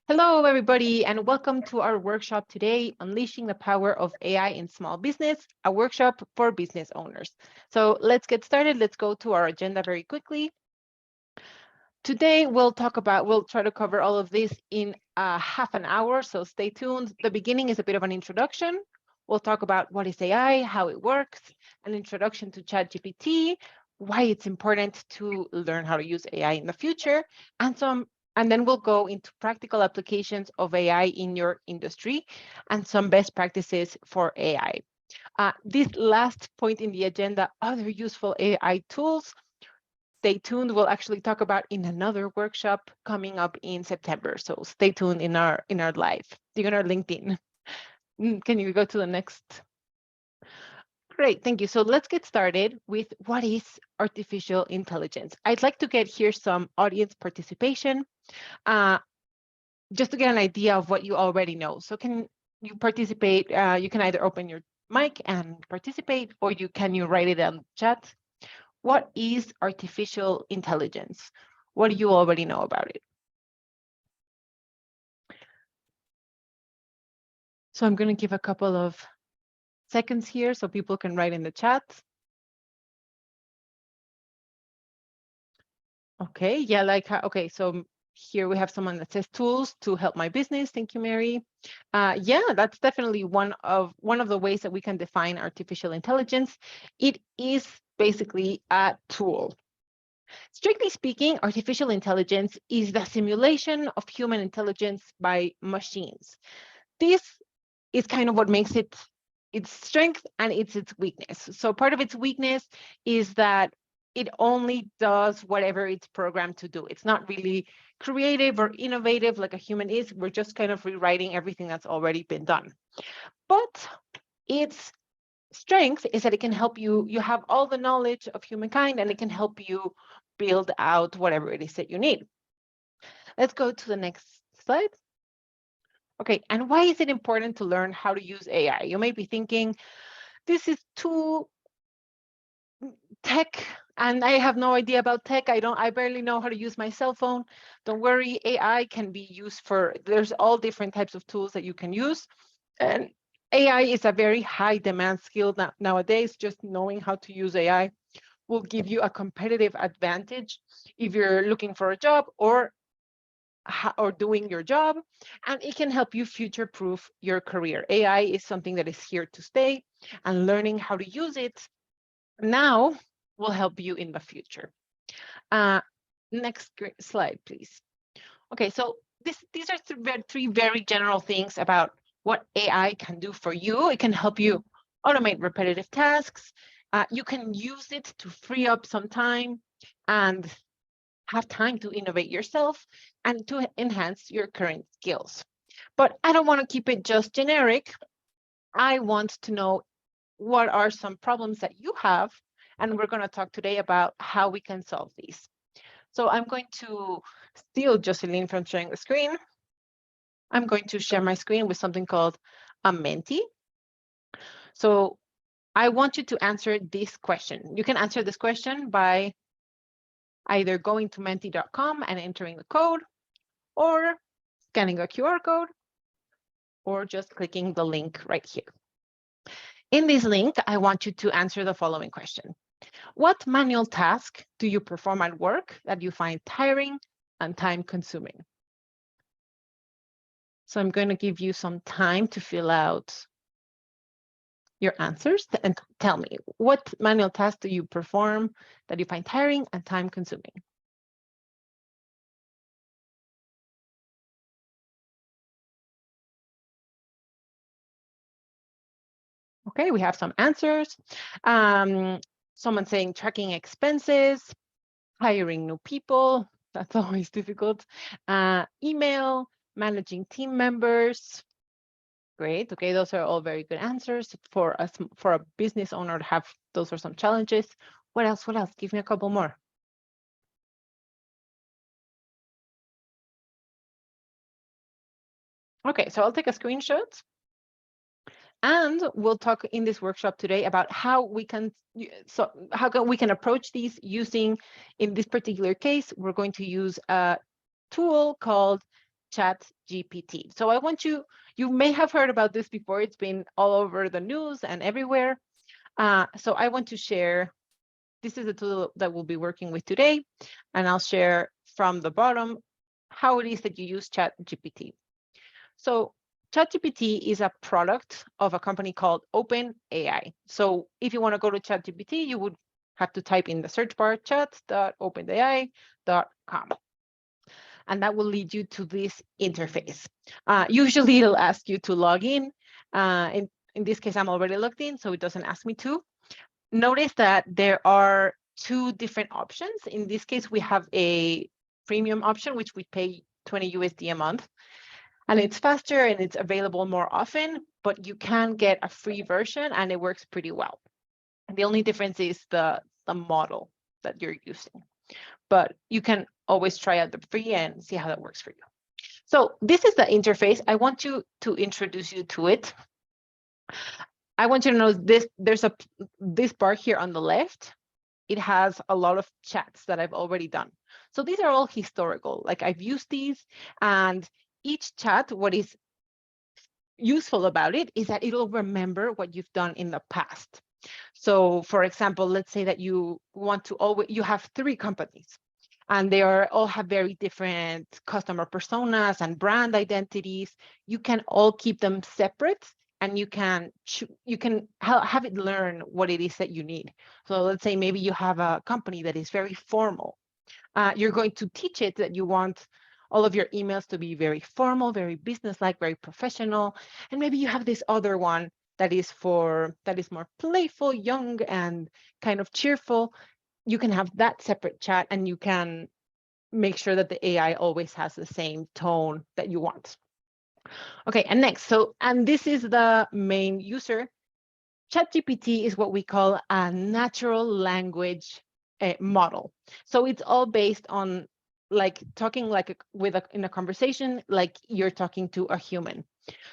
Hello, everybody, and welcome to our workshop today, Unleashing the Power of AI in Small Business, a workshop for business owners. So let's get started. Let's go to our agenda very quickly. Today, we'll try to cover all of this in half an hour, so stay tuned. The beginning is a bit of an introduction. We'll talk about what is AI, how it works, an introduction to ChatGPT, why it's important to learn how to use AI in the future, and then we'll go into practical applications of AI in your industry and some best practices for AI. This last point in the agenda, other useful AI tools, stay tuned. We'll actually talk about in another workshop coming up in September. So stay tuned in our live. You're on our LinkedIn. Can you go to the next? Great, thank you. So let's get started with what is artificial intelligence. I'd like to get here some audience participation, just to get an idea of what you already know. So can you participate? You can either open your mic and participate, or you write it on chat. What is artificial intelligence? What do you already know about it? So I'm going to give a couple of seconds here so people can write in the chat. Okay, yeah, okay, so here we have someone that says tools to help my business. Thank you, Mary. Yeah, that's definitely one of the ways that we can define artificial intelligence. It is basically a tool. Strictly speaking, artificial intelligence is the simulation of human intelligence by machines. This is kind of what makes it its strength and its weakness. So part of its weakness is that it only does whatever it's programmed to do. It's not really creative or innovative like a human is. We're just kind of rewriting everything that's already been done. But its strength is that it can help you have all the knowledge of humankind, and it can help you build out whatever it is that you need. Let's go to the next slide. Okay, and why is it important to learn how to use AI? You may be thinking, this is too tech, and I have no idea about tech. I barely know how to use my cell phone. Don't worry, AI can be used there's all different types of tools that you can use. And AI is a very high demand skill nowadays. Just knowing how to use AI will give you a competitive advantage if you're looking for a job or doing your job, and it can help you future-proof your career. AI is something that is here to stay, and learning how to use it now will help you in the future. Next slide, please. Okay, so these are three very general things about what AI can do for you. It can help you automate repetitive tasks. You can use it to free up some time and have time to innovate yourself and to enhance your current skills. But I don't want to keep it just generic. I want to know what are some problems that you have, and we're going to talk today about how we can solve these. So I'm going to steal Jocelyn from sharing the screen. I'm going to share my screen with something called a Menti. So I want you to answer this question. You can answer this question by either going to menti.com and entering the code, or scanning a QR code, or just clicking the link right here. In this link, I want you to answer the following question. What manual task do you perform at work that you find tiring and time-consuming? So I'm going to give you some time to fill out your answers and tell me, what manual task do you perform that you find tiring and time-consuming? Okay, we have some answers. Someone saying tracking expenses, hiring new people, that's always difficult. Email, managing team members. Great. Okay, those are all very good answers for us, for a business owner to have. Those are some challenges. What else? What else? Give me a couple more. Okay, so I'll take a screenshot, and we'll talk in this workshop today about how we can approach these using, in this particular case, we're going to use a tool called ChatGPT. So I want you may have heard about this before. It's been all over the news and everywhere. So I want to share, this is the tool that we'll be working with today, and I'll share from the bottom how it is that you use ChatGPT. So ChatGPT is a product of a company called OpenAI. So if you want to go to ChatGPT, you would have to type in the search bar chat.openai.com. And that will lead you to this interface. Usually it'll ask you to log in. In this case, I'm already logged in, so it doesn't ask me to. Notice that there are two different options. In this case, we have a premium option, which we pay 20 USD a month. And it's faster and it's available more often, but you can get a free version and it works pretty well. The only difference is the model that you're using. But you can always try out the free and see how that works for you. So this is the interface. I want to introduce you to it. I want you to know there's this bar here on the left. It has a lot of chats that I've already done. So these are all historical. Like I've used these, and each chat, what is useful about it is that it'll remember what you've done in the past. So for example, let's say that you want to you have 3 companies and they all have very different customer personas and brand identities. You can all keep them separate and you can have it learn what it is that you need. So let's say maybe you have a company that is very formal. You're going to teach it that you want all of your emails to be very formal, very business-like, very professional. And maybe you have this other one that is more playful, young, and kind of cheerful. You can have that separate chat and you can make sure that the AI always has the same tone that you want. Okay, and next, and this is the main user. ChatGPT is what we call a natural language model. So it's all based on like talking like in a conversation, like you're talking to a human.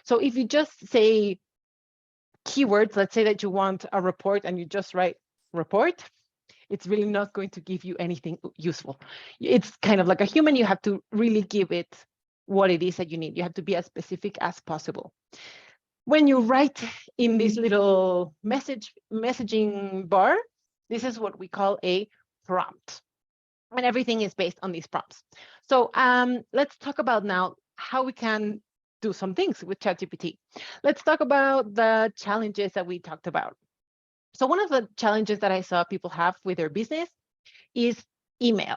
So if you just say keywords, let's say that you want a report and you just write report, it's really not going to give you anything useful. It's kind of like a human. You have to really give it what it is that you need. You have to be as specific as possible. When you write in this little messaging bar, this is what we call a prompt. And everything is based on these prompts. So let's talk about now how we can do some things with ChatGPT. Let's talk about the challenges that we talked about. So one of the challenges that I saw people have with their business is email.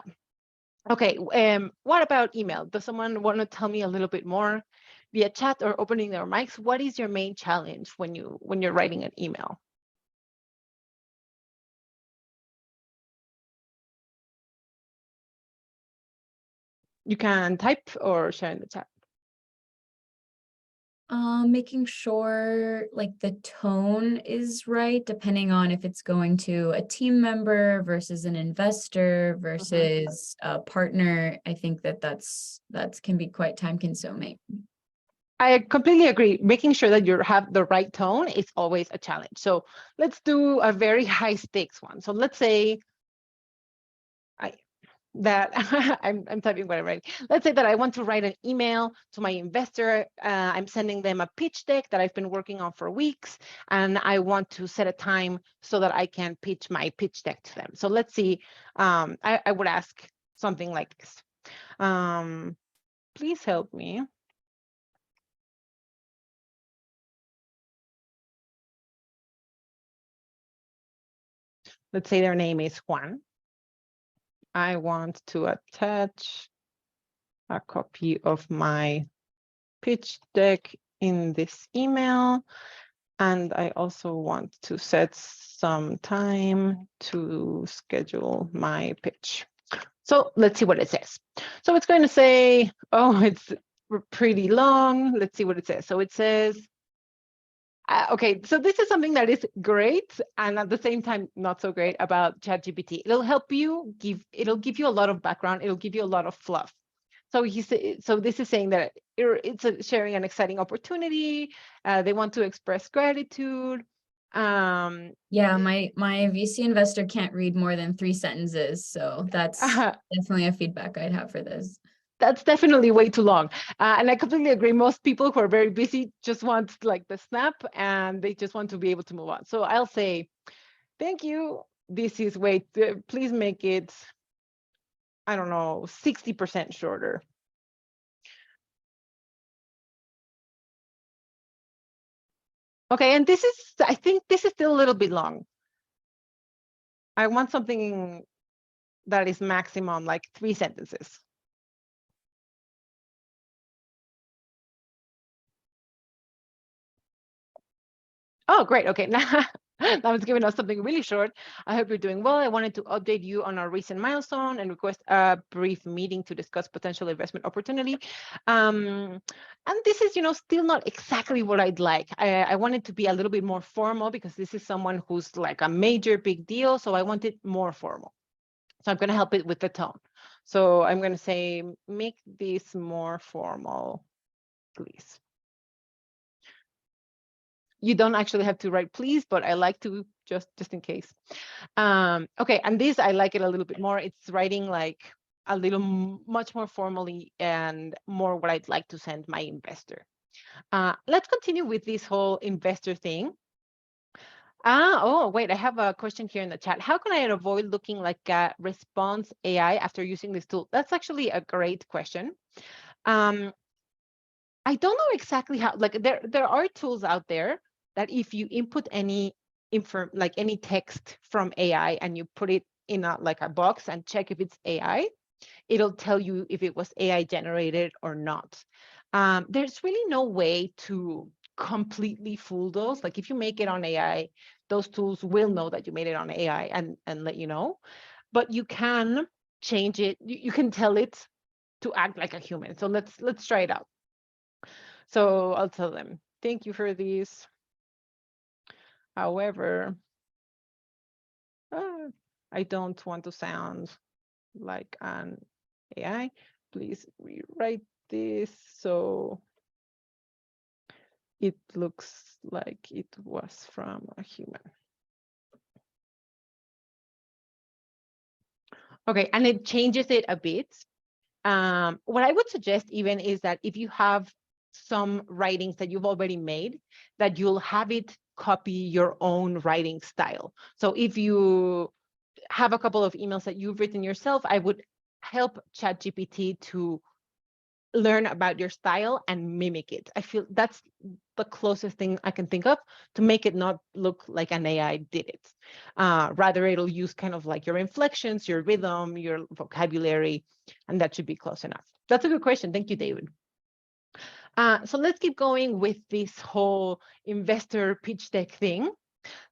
Okay, what about email? Does someone want to tell me a little bit more via chat or opening their mics? What is your main challenge when you're writing an email? You can type or share in the chat. Making sure like the tone is right, depending on if it's going to a team member versus an investor versus a partner. I think that can be quite time consuming. I completely agree. Making sure that you have the right tone is always a challenge. So let's do a very high stakes one. So let's say I'm typing what I'm writing. Let's say that I want to write an email to my investor. I'm sending them a pitch deck that I've been working on for weeks, and I want to set a time so that I can pitch my pitch deck to them. So let's see, I would ask something like this. Please help me. Let's say their name is Juan. I want to attach a copy of my pitch deck in this email. And I also want to set some time to schedule my pitch. So let's see what it says. So it's going to say, oh, it's pretty long. Let's see what it says. So it says, okay, so this is something that is great and at the same time not so great about ChatGPT. It'll help you it'll give you a lot of background. It'll give you a lot of fluff. So this is saying that it's sharing an exciting opportunity. They want to express gratitude. Yeah, my VC investor can't read more than 3 sentences, so that's definitely a feedback I'd have for this. That's definitely way too long. And I completely agree. Most people who are very busy just want like the snap and they just want to be able to move on. So I'll say, thank you. This is way too, please make it, I don't know, 60% shorter. Okay, and this is, I think this is still a little bit long. I want something that is maximum like 3 sentences. Oh, great. Okay, now that was giving us something really short. I hope you're doing well. I wanted to update you on our recent milestone and request a brief meeting to discuss potential investment opportunity. And this is, still not exactly what I'd like. I want it to be a little bit more formal because this is someone who's like a major big deal. So I want it more formal. So I'm going to help it with the tone. So I'm going to say, make this more formal, please. You don't actually have to write please, but I like to just in case. Okay, and this, I like it a little bit more. It's writing like a little much more formally and more what I'd like to send my investor. Let's continue with this whole investor thing. Oh, wait, I have a question here in the chat. How can I avoid looking like a response AI after using this tool? That's actually a great question. I don't know exactly how, like there are tools out there that if you input any like any text from AI and you put it in like a box and check if it's AI, it'll tell you if it was AI generated or not. There's really no way to completely fool those. Like if you make it on AI, those tools will know that you made it on AI and let you know. But you can change it. You can tell it to act like a human. So let's try it out. So I'll tell them, thank you for this. However, I don't want to sound like an AI. Please rewrite this so it looks like it was from a human. Okay, and it changes it a bit. What I would suggest even is that if you have some writings that you've already made, that you'll have it copy your own writing style. So if you have a couple of emails that you've written yourself, I would help ChatGPT to learn about your style and mimic it. I feel that's the closest thing I can think of to make it not look like an AI did it. Rather, it'll use kind of like your inflections, your rhythm, your vocabulary, and that should be close enough. That's a good question. Thank you, David. So let's keep going with this whole investor pitch deck thing.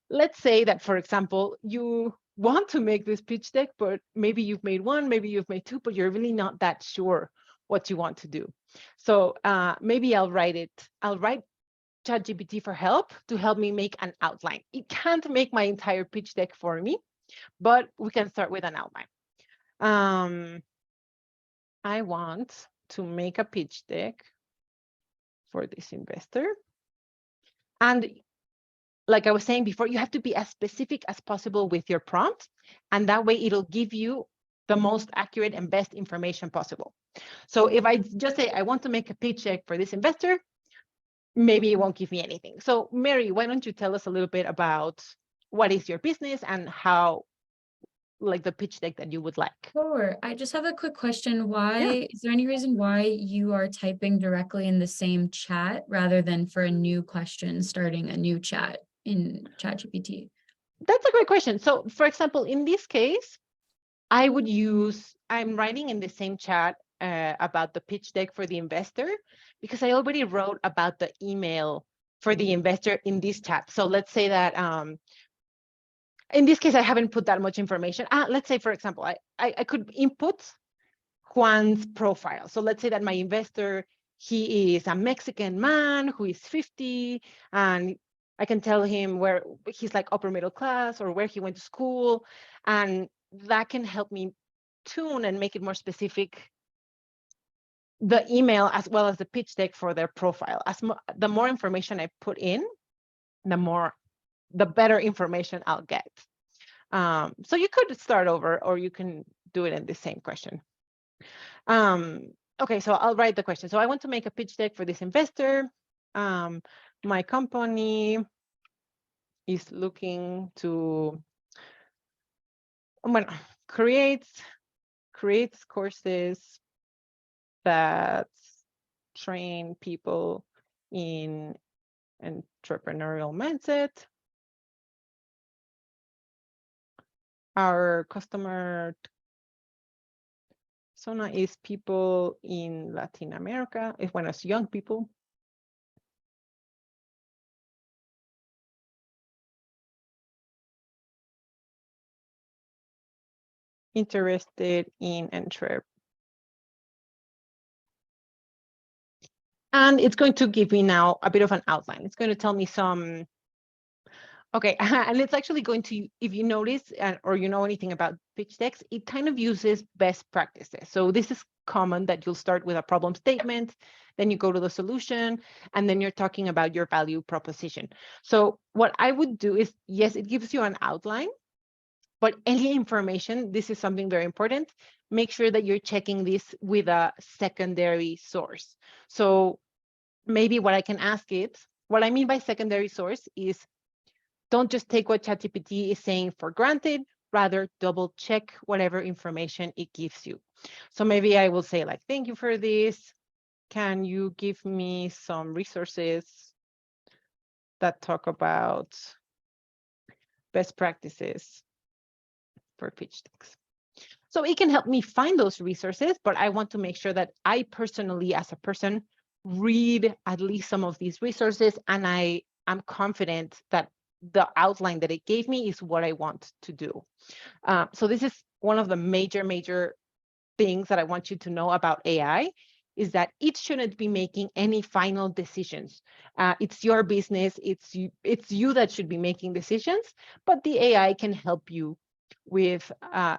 Let's say that, for example, you want to make this pitch deck, but maybe you've made one, maybe you've made two, but you're really not that sure what you want to do. So maybe I'll write ChatGPT for help to help me make an outline. It can't make my entire pitch deck for me, but we can start with an outline. I want to make a pitch deck for this investor. And like I was saying before, you have to be as specific as possible with your prompt, and that way it'll give you the most accurate and best information possible. So if I just say, I want to make a pitch deck for this investor, maybe it won't give me anything. So Mary, why don't you tell us a little bit about what is your business and how, like the pitch deck that you would like? Sure. I just have a quick question. Is there any reason why you are typing directly in the same chat rather than for a new question, starting a new chat in ChatGPT? That's a great question. So for example, in this case, I'm writing in the same chat about the pitch deck for the investor because I already wrote about the email for the investor in this chat. So let's say that in this case, I haven't put that much information. Let's say, for example, I could input Juan's profile. So let's say that my investor, he is a Mexican man who is 50, and I can tell him where he's like upper middle class or where he went to school, and that can help me tune and make it more specific the email as well as the pitch deck for their profile. The more information I put in, the better information I'll get. So you could start over, or you can do it in the same question. okay, so I'll write the question. So I want to make a pitch deck for this investor. My company is looking to creates courses that train people in entrepreneurial mindset. Our customer persona is people in Latin America, it's young people. Interested in entrepreneurship. And it's going to give me now a bit of an outline. It's going to tell me some, okay, and it's actually going to, if you notice, or you know anything about pitch decks, it kind of uses best practices. So this is common that you'll start with a problem statement, then you go to the solution, and then you're talking about your value proposition. So what I would do is, yes, it gives you an outline, but any information, this is something very important, make sure that you're checking this with a secondary source. So maybe what I can ask it, what I mean by secondary source is, don't just take what ChatGPT is saying for granted, rather double check whatever information it gives you. So maybe I will say like, thank you for this. Can you give me some resources that talk about best practices for pitch decks? So it can help me find those resources, but I want to make sure that I personally, as a person, read at least some of these resources, and I'm confident that the outline that it gave me is what I want to do. So this is one of the major things that I want you to know about AI, is that it shouldn't be making any final decisions. It's your business, it's you that should be making decisions, but the AI can help you with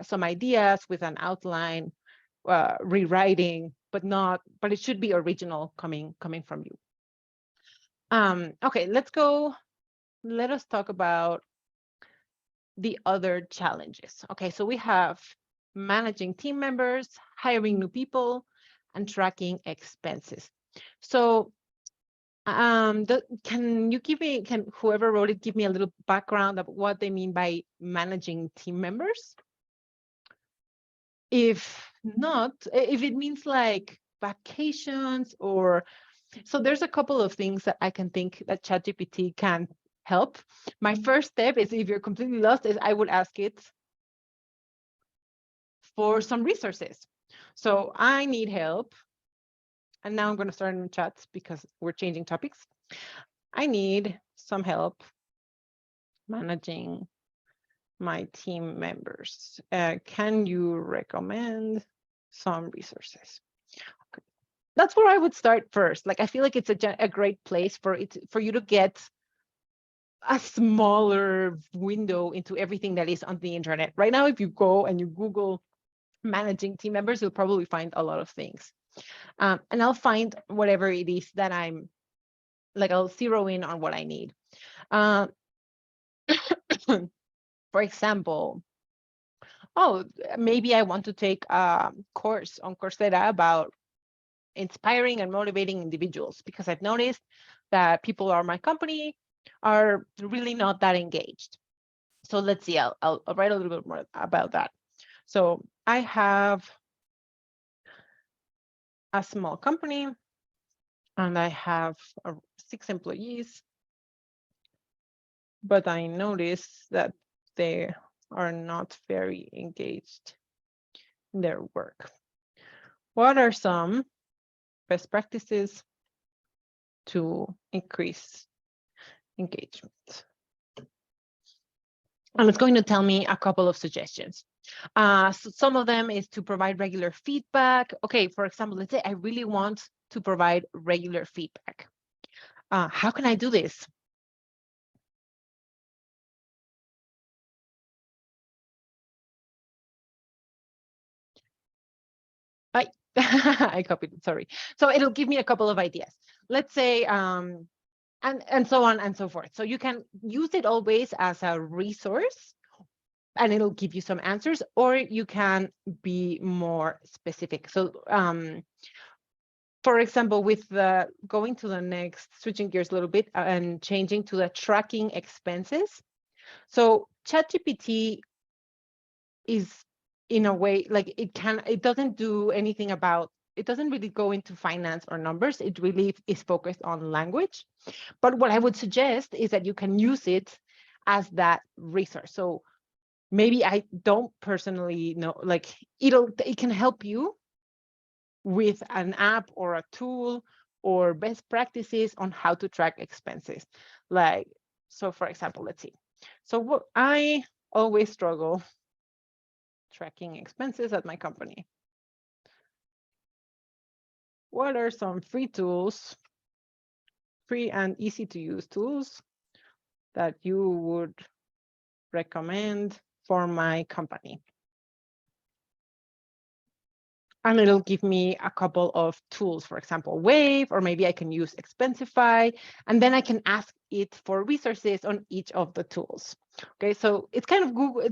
some ideas, with an outline, rewriting, but it should be original coming from you. Okay, let us talk about the other challenges. Okay, so we have managing team members, hiring new people, and tracking expenses. So can whoever wrote it give me a little background of what they mean by managing team members? If not, if it means like vacations or, so there's a couple of things that I can think that ChatGPT can help. My first step is, if you're completely lost, is I would ask it for some resources. So I need help. And now I'm going to start in chats because we're changing topics. I need some help managing my team members. Can you recommend some resources? Okay. That's where I would start first. Like, I feel like it's a great place for you to get a smaller window into everything that is on the internet. Right now, if you go and you Google managing team members, you'll probably find a lot of things. And I'll find whatever it is that I'm, like, I'll zero in on what I need. For example, maybe I want to take a course on Coursera about inspiring and motivating individuals, because I've noticed that people at my company are really not that engaged. So let's see, I'll write a little bit more about that. So I have a small company and I have 6 employees, but I notice that they are not very engaged in their work. What are some best practices to increase engagement? And it's going to tell me a couple of suggestions. So some of them is to provide regular feedback. Okay, for example, let's say I really want to provide regular feedback. How can I do this? I copied it, sorry. So it'll give me a couple of ideas. Let's say, and so on and so forth. So you can use it always as a resource and it'll give you some answers, or you can be more specific. So for example, with the going to the next, switching gears a little bit and changing to the tracking expenses. So ChatGPT is in a way like it doesn't do anything about, it doesn't really go into finance or numbers. It really is focused on language. But what I would suggest is that you can use it as that resource. So maybe I don't personally know, like it can help you with an app or a tool or best practices on how to track expenses. Like, so for example, let's see. So what I always struggle tracking expenses at my company. What are some free tools, free and easy to use tools that you would recommend for my company? And it'll give me a couple of tools, for example, Wave, or maybe I can use Expensify, and then I can ask it for resources on each of the tools. Okay, so it's kind of Google,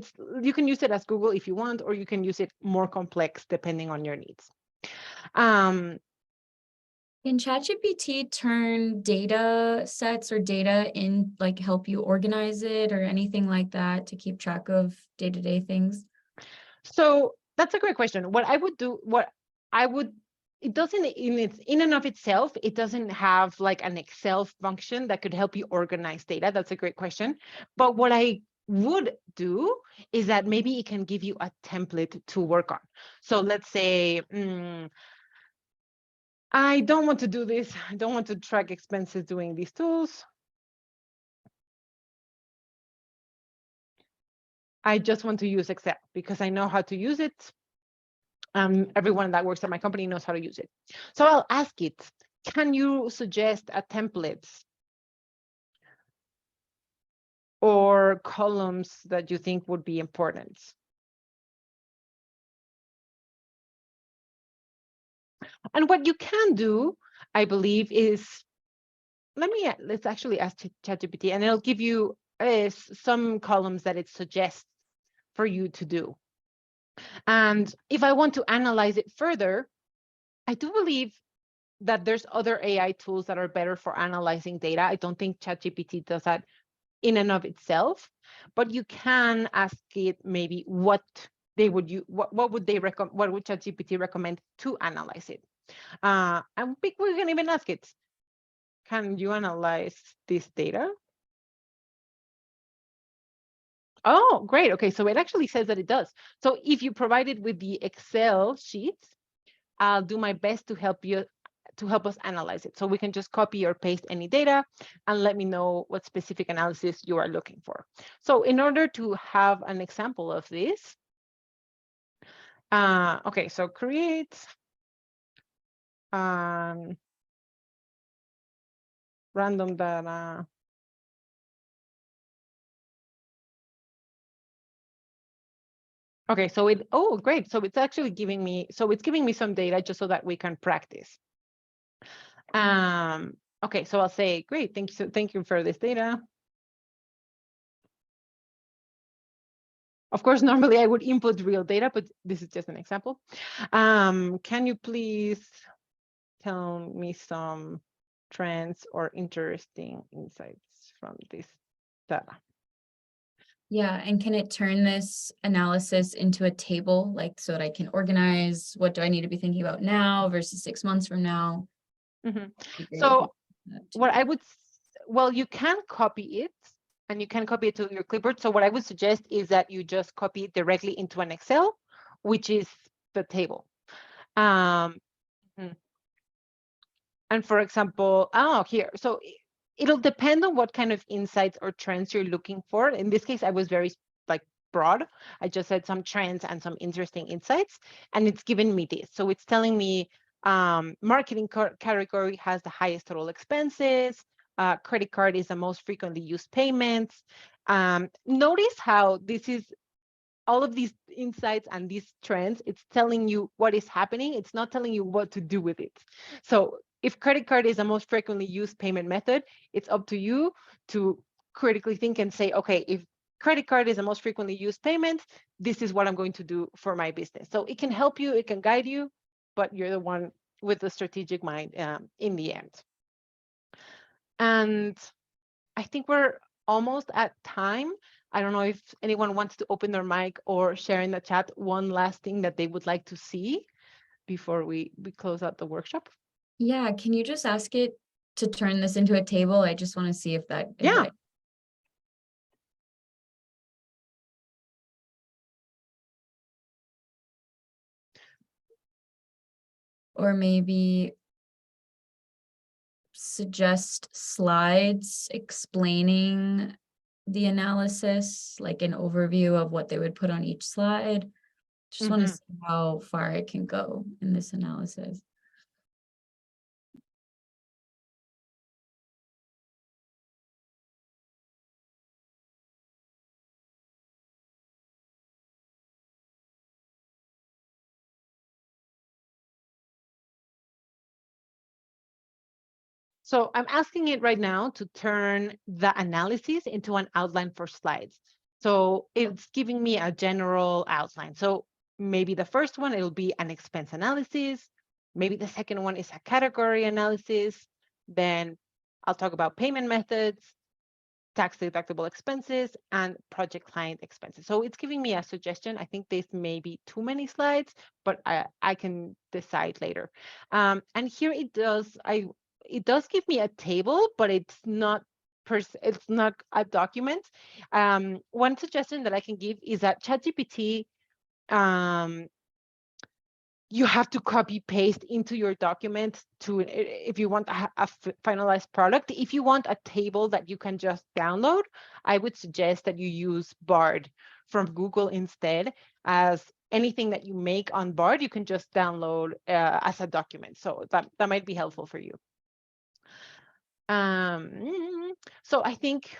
you can use it as Google if you want, or you can use it more complex depending on your needs. Can ChatGPT turn data sets or data in, like help you organize it or anything like that to keep track of day-to-day things? So that's a great question. It doesn't in and of itself, it doesn't have like an Excel function that could help you organize data. That's a great question. But what I would do is that maybe it can give you a template to work on. So let's say, I don't want to do this. I don't want to track expenses doing these tools. I just want to use Excel because I know how to use it. Everyone that works at my company knows how to use it. So I'll ask it, can you suggest a template or columns that you think would be important? And what you can do, I believe, is, let's actually ask ChatGPT, and it'll give you some columns that it suggests for you to do. And if I want to analyze it further, I do believe that there's other AI tools that are better for analyzing data. I don't think ChatGPT does that in and of itself, but you can ask it maybe what they would use, what would ChatGPT recommend to analyze it. And we can even ask it, can you analyze this data? Oh, great. Okay, so it actually says that it does. So if you provide it with the Excel sheets, I'll do my best to help us analyze it. So we can just copy or paste any data and let me know what specific analysis you are looking for. So in order to have an example of this, okay, so create random data. Okay, so oh, great. So it's actually giving me some data just so that we can practice. Okay, so I'll say, great, thank you for this data. Of course, normally I would input real data, but this is just an example. Can you please tell me some trends or interesting insights from this data? Yeah, and can it turn this analysis into a table, like so that I can organize what do I need to be thinking about now versus 6 months from now? So you can copy it, and you can copy it to your clipboard. So what I would suggest is that you just copy it directly into an Excel, which is the table. And for example, here, so it'll depend on what kind of insights or trends you're looking for. In this case, I was very broad. I just said some trends and some interesting insights, and it's given me this. So it's telling me marketing category has the highest total expenses. Credit card is the most frequently used payments. Notice how this is all of these insights and these trends. It's telling you what is happening. It's not telling you what to do with it. So if credit card is the most frequently used payment method, it's up to you to critically think and say, okay, if credit card is the most frequently used payment, this is what I'm going to do for my business. So it can help you, it can guide you, but you're the one with the strategic mind in the end. And I think we're almost at time. I don't know if anyone wants to open their mic or share in the chat one last thing that they would like to see before we close out the workshop. Yeah, can you just ask it to turn this into a table? I just want to see if that. Yeah. Or maybe suggest slides explaining the analysis, like an overview of what they would put on each slide. Just want to see how far it can go in this analysis. So I'm asking it right now to turn the analysis into an outline for slides. So it's giving me a general outline. So maybe the first one, it'll be an expense analysis. Maybe the second one is a category analysis. Then I'll talk about payment methods, tax deductible expenses, and project client expenses. So it's giving me a suggestion. I think this may be too many slides, but I can decide later. And here it does give me a table, but it's not a document. One suggestion that I can give is that ChatGPT, you have to copy paste into your document if you want a finalized product. If you want a table that you can just download, I would suggest that you use Bard from Google instead, as anything that you make on Bard, you can just download as a document. So that might be helpful for you. So I think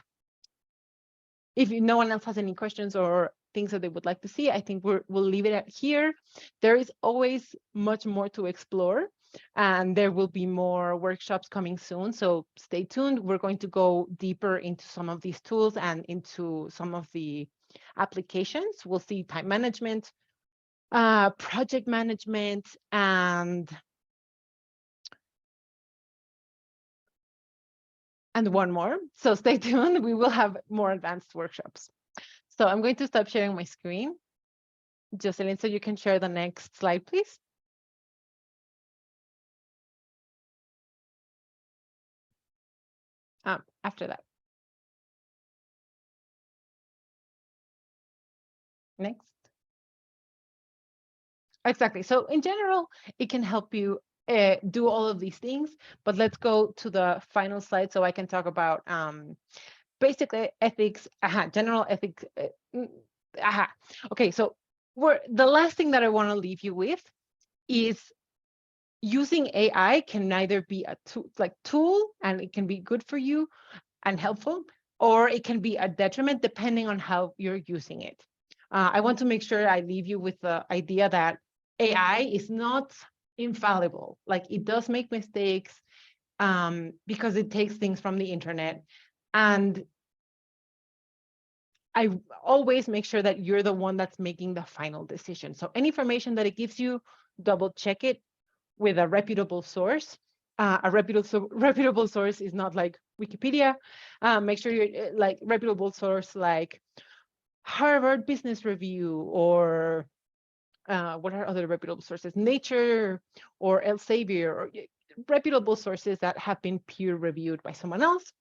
if no one else has any questions or things that they would like to see, I think we'll leave it at here. There is always much more to explore, and there will be more workshops coming soon. So stay tuned. We're going to go deeper into some of these tools and into some of the applications. We'll see time management, project management, and one more. So stay tuned. We will have more advanced workshops. So I'm going to stop sharing my screen. Jocelyn, so you can share the next slide, please. After that. Next. Exactly. So in general, it can help you do all of these things, but let's go to the final slide so I can talk about basically ethics, general ethics. Okay, so the last thing that I want to leave you with is using AI can neither be a tool and it can be good for you and helpful, or it can be a detriment depending on how you're using it. I want to make sure I leave you with the idea that AI is not infallible. Like, it does make mistakes because it takes things from the internet. And I always make sure that you're the one that's making the final decision. So any information that it gives you, double check it with a reputable source. A reputable source is not like Wikipedia. Make sure you're like reputable source like Harvard Business Review, or what are other reputable sources? Nature or Elsevier, or reputable sources that have been peer reviewed by someone else.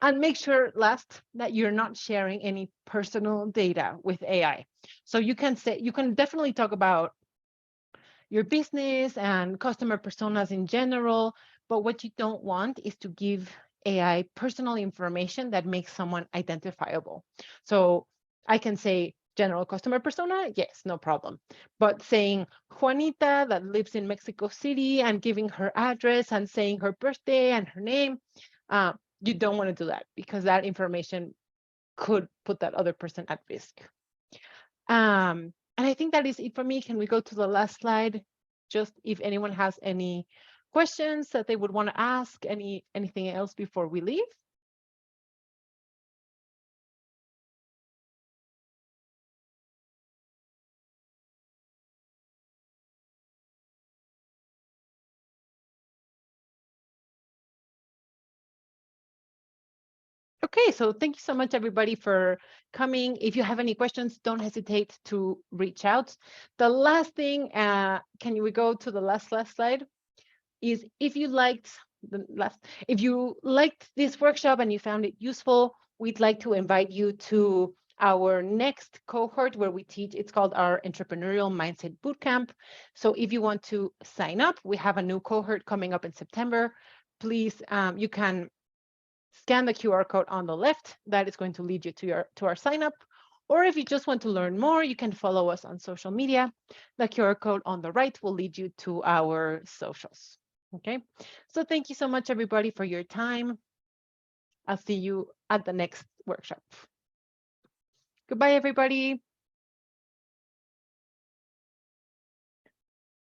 And make sure, last, that you're not sharing any personal data with AI. So you can definitely talk about your business and customer personas in general, but what you don't want is to give AI personal information that makes someone identifiable. So I can say general customer persona, yes, no problem. But saying Juanita that lives in Mexico City and giving her address and saying her birthday and her name, you don't want to do that, because that information could put that other person at risk. And I think that is it for me. Can we go to the last slide? Just if anyone has any questions that they would want to ask, anything else before we leave? Okay, so thank you so much, everybody, for coming. If you have any questions, don't hesitate to reach out. The last thing, we go to the last slide? Is if you liked this workshop and you found it useful, we'd like to invite you to our next cohort where we teach. It's called our Entrepreneurial Mindset Bootcamp. So if you want to sign up, we have a new cohort coming up in September. Please, you can scan the QR code on the left. That is going to lead you to our sign up. Or if you just want to learn more, you can follow us on social media. The QR code on the right will lead you to our socials. Okay, so thank you so much, everybody, for your time. I'll see you at the next workshop. Goodbye, everybody.